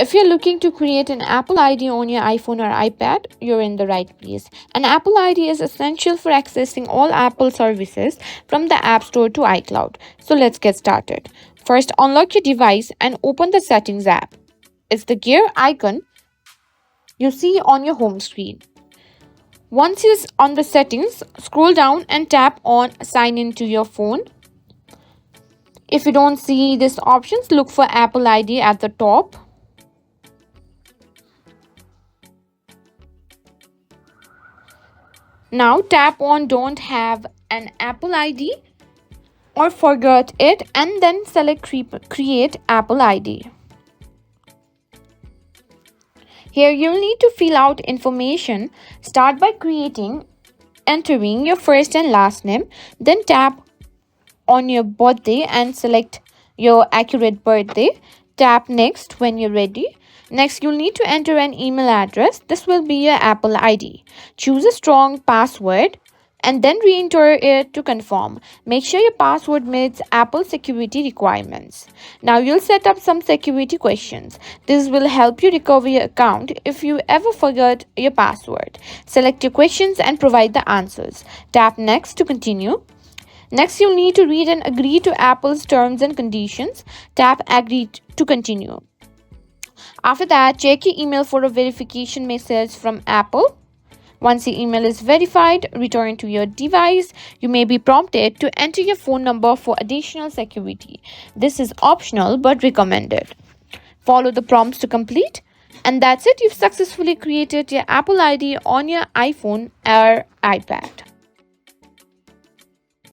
If you're looking to create an Apple ID on your iPhone or iPad, you're in the right place. An Apple ID is essential for accessing all Apple services from the App Store to iCloud. So let's get started. First, unlock your device and open the Settings app. It's the gear icon you see on your home screen. Once you're on the settings, scroll down and tap on Sign in to your phone. If you don't see these options, look for Apple ID at the top. Now tap on Don't have an Apple ID or forget it, and then select Create Apple ID. Here you'll need to fill out information. Start by entering your first and last name, then tap on your birthday and select your accurate birthday. Tap Next when you're ready. Next, you'll need to enter an email address. This will be your Apple ID. Choose a strong password and then re-enter it to confirm. Make sure your password meets Apple security requirements. Now you'll set up some security questions. This will help you recover your account if you ever forget your password. Select your questions and provide the answers. Tap Next to continue. Next, you'll need to read and agree to Apple's terms and conditions. Tap Agree to continue. After that, check your email for a verification message from Apple. Once your email is verified, return to your device. You may be prompted to enter your phone number for additional security. This is optional but recommended. Follow the prompts to complete. And that's it. You've successfully created your Apple ID on your iPhone or iPad.